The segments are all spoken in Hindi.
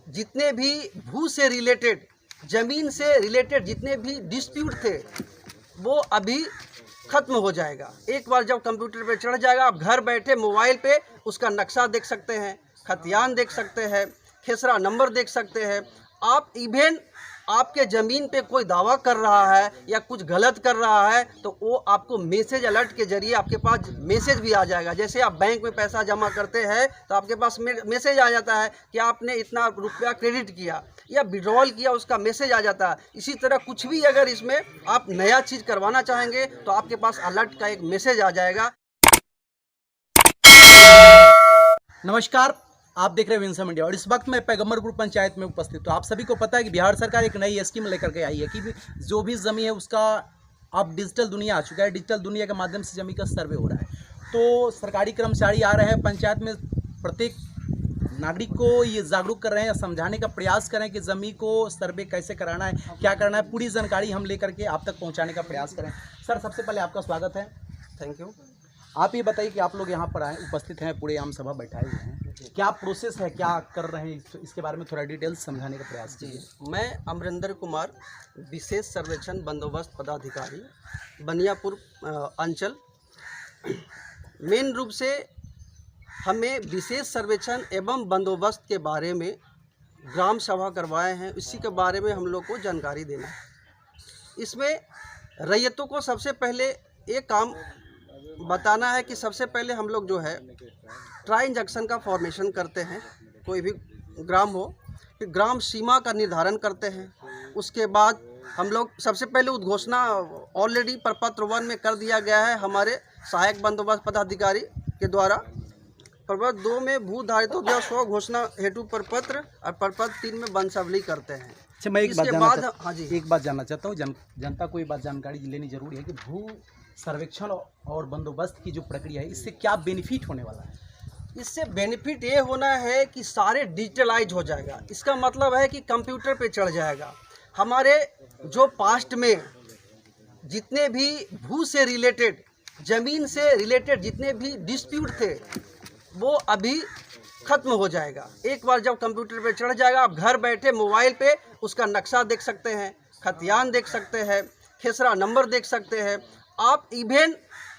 जितने भी भू से रिलेटेड, ज़मीन से रिलेटेड जितने भी डिस्प्यूट थे वो अभी ख़त्म हो जाएगा। एक बार जब कंप्यूटर पे चढ़ जाएगा, आप घर बैठे मोबाइल पे उसका नक्शा देख सकते हैं, खतियान देख सकते हैं, खेसरा नंबर देख सकते हैं। आप इवेन आपके ज़मीन पे कोई दावा कर रहा है या कुछ गलत कर रहा है तो वो आपको मैसेज अलर्ट के ज़रिए आपके पास मैसेज भी आ जाएगा। जैसे आप बैंक में पैसा जमा करते हैं तो आपके पास मैसेज आ जाता है कि आपने इतना रुपया क्रेडिट किया या विड्रॉल किया, उसका मैसेज आ जाता है। इसी तरह कुछ भी अगर इसमें आप नया चीज़ करवाना चाहेंगे तो आपके पास अलर्ट का एक मैसेज आ जाएगा। नमस्कार, आप देख रहे हैं विंसम इंडिया और इस वक्त मैं पैगंबरपुर पंचायत में उपस्थित। तो आप सभी को पता है कि बिहार सरकार एक नई स्कीम लेकर के आई है कि जो भी ज़मीन है उसका अब डिजिटल दुनिया आ चुका है। डिजिटल दुनिया के माध्यम से ज़मीन का सर्वे हो रहा है। तो सरकारी कर्मचारी आ रहे हैं पंचायत में, प्रत्येक नागरिक को ये जागरूक कर रहे हैं, समझाने का प्रयास कर रहे हैं कि ज़मीन को सर्वे कैसे कराना है, क्या करना है। पूरी जानकारी हम लेकर के आप तक पहुँचाने का प्रयास करें। सर, सबसे पहले आपका स्वागत है। Thank you. आप ये बताइए कि आप लोग यहाँ पर आए, उपस्थित हैं, पूरे आम सभा बैठाए हुए हैं, क्या प्रोसेस है, क्या कर रहे हैं, इसके बारे में थोड़ा डिटेल्स समझाने का प्रयास कीजिए। मैं अमरिंदर कुमार, विशेष सर्वेक्षण बंदोबस्त पदाधिकारी, बनियापुर अंचल। मेन रूप से हमें विशेष सर्वेक्षण एवं बंदोबस्त के बारे में ग्राम सभा करवाए हैं, इसी के बारे में हम लोग को जानकारी देना है। इसमें रैयतों को सबसे पहले एक काम बताना है कि सबसे पहले हम लोग जो है ट्रांजैक्शन का फॉर्मेशन करते हैं, कोई भी ग्राम हो, फिर ग्राम सीमा का निर्धारण करते हैं। उसके बाद हम लोग सबसे पहले उद्घोषणा ऑलरेडी प्रपत्र 1 में कर दिया गया है हमारे सहायक बंदोबस्त पदाधिकारी के द्वारा। प्रपत्र 2 में भू धारितों द्वारा स्व घोषणा हेतु प्रपत्र और प्रपत्र 3 में वंशावली करते हैं। अच्छा, मैं एक बात जानना चाहता हूँ, जनता को ये बात जानकारी लेनी जरूरी है कि भू सर्वेक्षण और बंदोबस्त की जो प्रक्रिया है, इससे क्या बेनिफिट होने वाला है? इससे बेनिफिट ये होना है कि सारे डिजिटलाइज हो जाएगा। इसका मतलब है कि कंप्यूटर पे चढ़ जाएगा। हमारे जो पास्ट में जितने भी भू से रिलेटेड, ज़मीन से रिलेटेड जितने भी डिस्प्यूट थे वो अभी ख़त्म हो जाएगा। एक बार जब कंप्यूटर पे चढ़ जाएगा, आप घर बैठे मोबाइल पे उसका नक्शा देख सकते हैं, खतियान देख सकते हैं, खेसरा नंबर देख सकते हैं। आप इवेन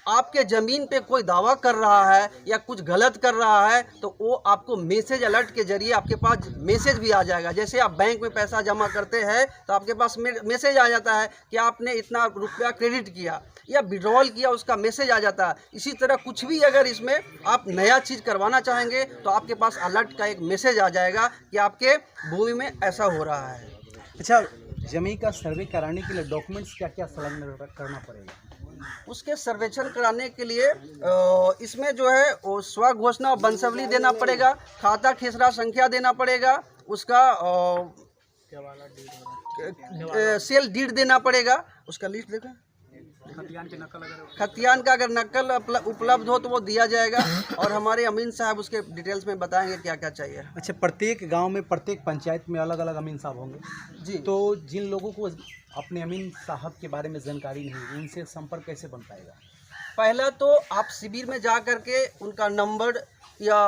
आपके ज़मीन पे कोई दावा कर रहा है या कुछ गलत कर रहा है तो वो आपको मैसेज अलर्ट के ज़रिए आपके पास मैसेज भी आ जाएगा। जैसे आप बैंक में पैसा जमा करते हैं तो आपके पास मैसेज आ जाता है कि आपने इतना रुपया क्रेडिट किया या विड्रॉल किया, उसका मैसेज आ जाता है। इसी तरह कुछ भी अगर इसमें आप नया चीज़ करवाना चाहेंगे तो आपके पास अलर्ट का एक मैसेज आ जाएगा कि आपके भूमि में ऐसा हो रहा है। अच्छा, जमीन का सर्वे कराने के लिए डॉक्यूमेंट्स क्या क्या संलग्न करना पड़ेगा? उसके सर्वेक्षण कराने के लिए इसमें जो है वो स्व घोषणा और वंशावली देना पड़ेगा, खाता खेसरा संख्या देना पड़ेगा, उसका सेल डीड देना पड़ेगा, उसका लिस्ट देखा, खतियान का अगर नकल उपलब्ध हो तो वो दिया जाएगा और हमारे अमीन साहब उसके डिटेल्स में बताएंगे क्या क्या चाहिए। अच्छा, प्रत्येक गांव में, प्रत्येक पंचायत में अलग अलग अमीन साहब होंगे जी। तो जिन लोगों को अपने अमीन साहब के बारे में जानकारी नहीं, उनसे संपर्क कैसे बन पाएगा? पहला तो आप शिविर में जा करके उनका नंबर या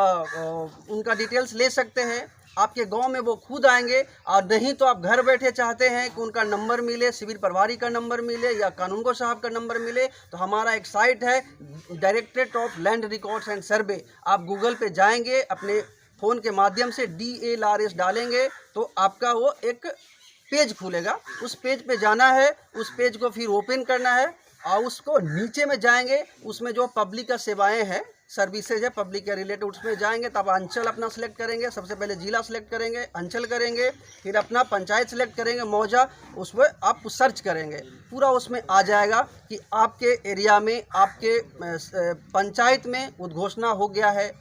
उनका डिटेल्स ले सकते हैं। आपके गांव में वो खुद आएंगे, और नहीं तो आप घर बैठे चाहते हैं कि उनका नंबर मिले, शिविर प्रभारी का नंबर मिले या कानूनगो साहब का नंबर मिले, तो हमारा एक साइट है directorate of land records and सर्वे। आप गूगल पे जाएंगे, अपने फ़ोन के माध्यम से DLRS डालेंगे तो आपका वो एक पेज खुलेगा। उस पेज पे जाना है, उस पेज को फिर ओपन करना है और उसको नीचे में जाएंगे, उसमें जो पब्लिक का सेवाएं हैं, सर्विसेज है पब्लिक के रिलेटेड, उसमें जाएंगे तब अंचल अपना सेलेक्ट करेंगे। सबसे पहले जिला सेलेक्ट करेंगे, अंचल करेंगे, फिर अपना पंचायत सेलेक्ट करेंगे, मौजा, उसमें आप सर्च करेंगे, पूरा उसमें आ जाएगा कि आपके एरिया में, आपके पंचायत में उद्घोषणा हो गया है,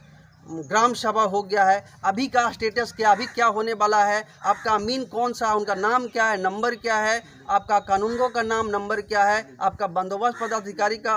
ग्राम सभा हो गया है, अभी का स्टेटस क्या, अभी क्या होने वाला है, आपका अमीन कौन सा, उनका नाम क्या है, नंबर क्या है, आपका कानूनगो का नाम, नंबर क्या है, आपका बंदोबस्त पदाधिकारी का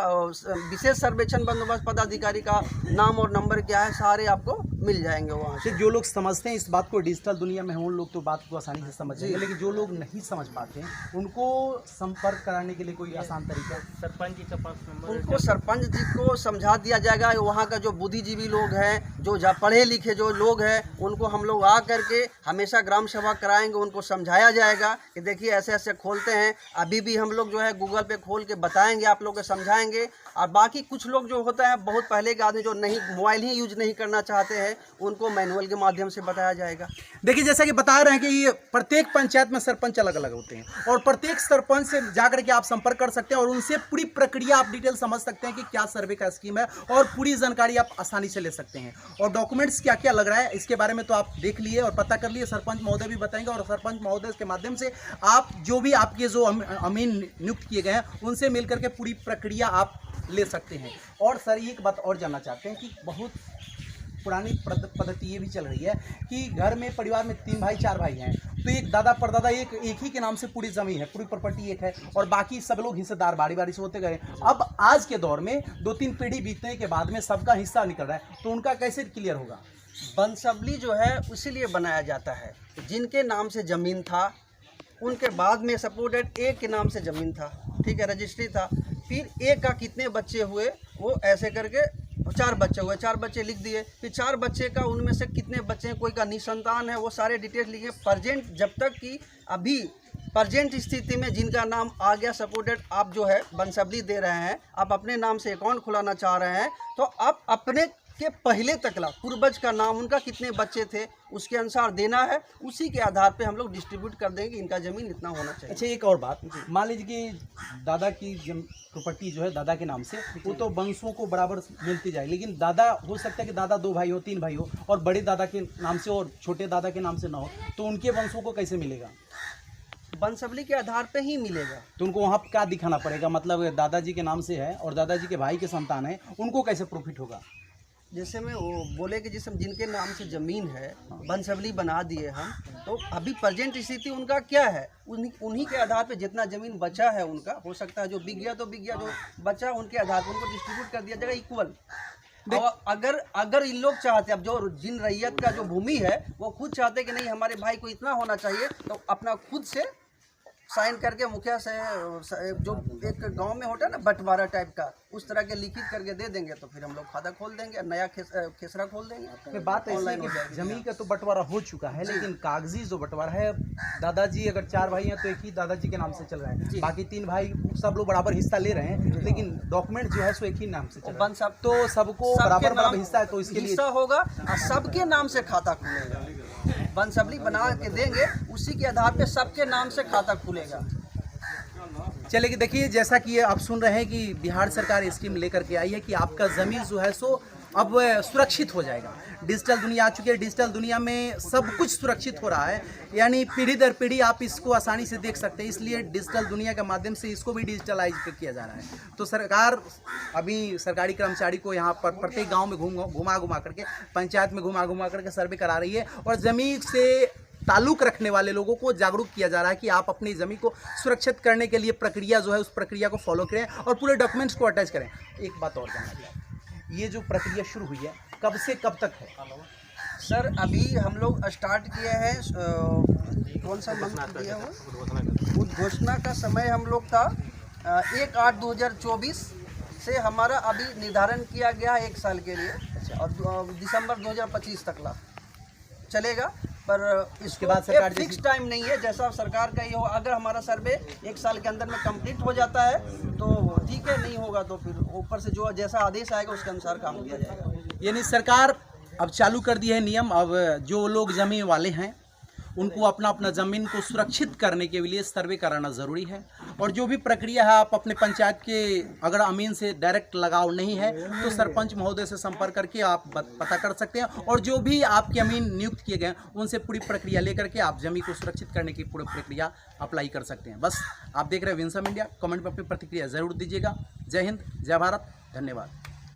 विशेष सर्वेक्षण बंदोबस्त पदाधिकारी का नाम और नंबर क्या है, सारे आपको मिल जाएंगे वहाँ से। जो लोग समझते हैं इस बात को, डिजिटल दुनिया में हैं, उन लोग तो बात को आसानी से समझ जाएंगे, लेकिन जो लोग नहीं समझ पाते हैं उनको संपर्क कराने के लिए कोई आसान तरीका? सरपंच जी का पास नंबर, उनको सरपंच जी को समझा दिया जाएगा। वहाँ का जो बुद्धिजीवी लोग हैं, जो पढ़े लिखे जो लोग हैं, उनको हम लोग आ करके हमेशा ग्राम सभा कराएंगे, उनको समझाया जाएगा कि देखिए ऐसे ऐसे खोलते हैं। अभी भी हम लोग जो है गूगल पे खोल के बताएंगे, आप लोग को समझाएंगे। और बाकी कुछ लोग जो होता है, बहुत पहले के आदमी जो नहीं मोबाइल ही यूज नहीं करना चाहते हैं, उनको मैनुअल के माध्यम से बताया जाएगा। देखिए, जैसा कि बता रहे हैं कि ये प्रत्येक पंचायत में सरपंच अलग अलग होते हैं और प्रत्येक सरपंच से जाकर के आप संपर्क कर सकते हैं और उनसे पूरी प्रक्रिया आप डिटेल समझ सकते हैं कि क्या सर्वे का स्कीम है और पूरी जानकारी आप आसानी से ले सकते हैं। और डॉक्यूमेंट्स क्या क्या लग रहा है इसके बारे में तो आप देख लिए और पता कर लिए, सरपंच महोदय भी बताएंगे और सरपंच महोदय के माध्यम से आप जो भी आपके जो अमीन नियुक्त किए गए हैं उनसे मिलकर के पूरी प्रक्रिया आप ले सकते हैं। और सर एक बात और जानना चाहते हैं कि बहुत पुरानी पद्धति ये भी चल रही है कि घर में परिवार में 3 भाई 4 भाई हैं, तो एक दादा परदादा एक ही के नाम से पूरी जमीन है, पूरी प्रॉपर्टी एक है और बाकी सब लोग हिस्सेदार बारी बारी से होते गए। अब आज के दौर में 2-3 पीढ़ी बीतने के बाद में सबका हिस्सा निकल रहा है, तो उनका कैसे क्लियर होगा? बनसबली जो है इसीलिए बनाया जाता है, जिनके नाम से ज़मीन था उनके बाद में सपोर्टेड एक के नाम से ज़मीन था, ठीक है, रजिस्ट्री था, फिर एक का कितने बच्चे हुए वो ऐसे करके 4 बच्चे हुए, 4 बच्चे लिख दिए, फिर 4 बच्चे का उनमें से कितने बच्चे हैं, कोई का निसंतान है, वो सारे डिटेल्स लिखे। प्रजेंट जब तक कि अभी प्रजेंट स्थिति में जिनका नाम आ गया सपोर्टेड, आप जो है बनसबली दे रहे हैं, आप अपने नाम से अकाउंट खुलाना चाह रहे हैं, तो आप अपने के पहले तकला पूर्वज का नाम, उनका कितने बच्चे थे, उसके अनुसार देना है। उसी के आधार पे हम लोग डिस्ट्रीब्यूट कर देंगे कि इनका ज़मीन इतना होना चाहिए। अच्छा, एक और बात, मान लीजिए कि दादा की प्रॉपर्टी जो है दादा के नाम से, वो तो वंशों को बराबर मिलती जाए, लेकिन दादा हो सकता है कि दादा 2 भाई हो, 3 भाई हो और बड़े दादा के नाम से और छोटे दादा के नाम से ना हो, तो उनके वंशों को कैसे मिलेगा? बनसबली के आधार पे ही मिलेगा। तो उनको वहाँ क्या दिखाना पड़ेगा? मतलब दादाजी के नाम से है और दादाजी के भाई के संतान है, उनको कैसे प्रॉफिट होगा? जैसे में वो बोले कि जिसम जिनके नाम से ज़मीन है बनसबली बना दिए हम, तो अभी प्रेजेंट स्थिति उनका क्या है, उन्हीं के आधार पे जितना ज़मीन बचा है उनका, हो सकता है जो बिक गया तो बिक गया, जो बचा उनके आधार पे उनको डिस्ट्रीब्यूट कर दिया जाएगा इक्वल। और अगर इन लोग चाहते, अब जो जिन रैयत का जो भूमि है वो खुद चाहते कि नहीं हमारे भाई को इतना होना चाहिए, तो अपना खुद से साइन करके मुखिया से जो एक गांव में होता है ना बंटवारा टाइप का, उस तरह के लिखित करके दे देंगे, तो फिर हम लोग खाता खोल देंगे, नया खेसरा खोल देंगे। बात ऐसी है कि जमीन का तो बंटवारा हो चुका है, लेकिन कागजी जो बंटवारा है, दादाजी अगर 4 भाई हैं तो एक ही दादाजी के नाम से चल रहा है, बाकी 3 भाई सब लोग बराबर हिस्सा ले रहे हैं, लेकिन डॉक्यूमेंट जो है सो एक ही नाम से चल रहा है, तो सबको बराबर हिस्सा है, तो इसके लिए हिस्सा होगा और सबके नाम से खाता खुलेगा। बनसबली बना के देंगे, उसी के आधार पे सबके नाम से खाता खुलेगा। चलिए, देखिए जैसा कि आप सुन रहे हैं कि बिहार सरकार स्कीम लेकर के आई है कि आपका ज़मीन जो है सो अब सुरक्षित हो जाएगा। डिजिटल दुनिया आ चुकी है, डिजिटल दुनिया में सब कुछ सुरक्षित हो रहा है, यानी पीढ़ी दर पीढ़ी आप इसको आसानी से देख सकते हैं, इसलिए डिजिटल दुनिया के माध्यम से इसको भी डिजिटलाइज किया जा रहा है। तो सरकार अभी सरकारी कर्मचारी को यहाँ पर प्रत्येक गांव में घुमा करके, पंचायत में घुमा करके सर्वे करा रही है और ज़मीन से ताल्लुक़ रखने वाले लोगों को जागरूक किया जा रहा है कि आप अपनी ज़मीन को सुरक्षित करने के लिए प्रक्रिया जो है उस प्रक्रिया को फॉलो करें और पूरे डॉक्यूमेंट्स को अटैच करें। एक बात और जानना चाहिए, ये जो प्रक्रिया शुरू हुई है कब से कब तक है? सर अभी हम लोग स्टार्ट किए हैं, कौन सा मंथ दिया हुआ, उद्घोषणा का समय हम लोग था 1/8/2024 से हमारा अभी निर्धारण किया गया है 1 साल के लिए, और दिसंबर 2025 तक चलेगा। पर इसके बाद सरकार फिक्स टाइम नहीं है, जैसा सरकार का ये हो, अगर हमारा सर्वे 1 साल के अंदर में कंप्लीट हो जाता है तो ठीक है, नहीं होगा तो फिर ऊपर से जो जैसा आदेश आएगा उसके अनुसार काम किया जाएगा। यानी सरकार अब चालू कर दी है नियम, अब जो लोग ज़मीन वाले हैं उनको अपना अपना ज़मीन को सुरक्षित करने के लिए सर्वे कराना ज़रूरी है। और जो भी प्रक्रिया है, आप अपने पंचायत के अगर अमीन से डायरेक्ट लगाव नहीं है तो सरपंच महोदय से संपर्क करके आप पता कर सकते हैं, और जो भी आपके अमीन नियुक्त किए गए उनसे पूरी प्रक्रिया लेकर के आप ज़मीन को सुरक्षित करने की पूरी प्रक्रिया अप्लाई कर सकते हैं। बस आप देख रहे हैं विंसम इंडिया, कमेंट में अपनी प्रतिक्रिया ज़रूर दीजिएगा। जय हिंद, जय भारत, धन्यवाद।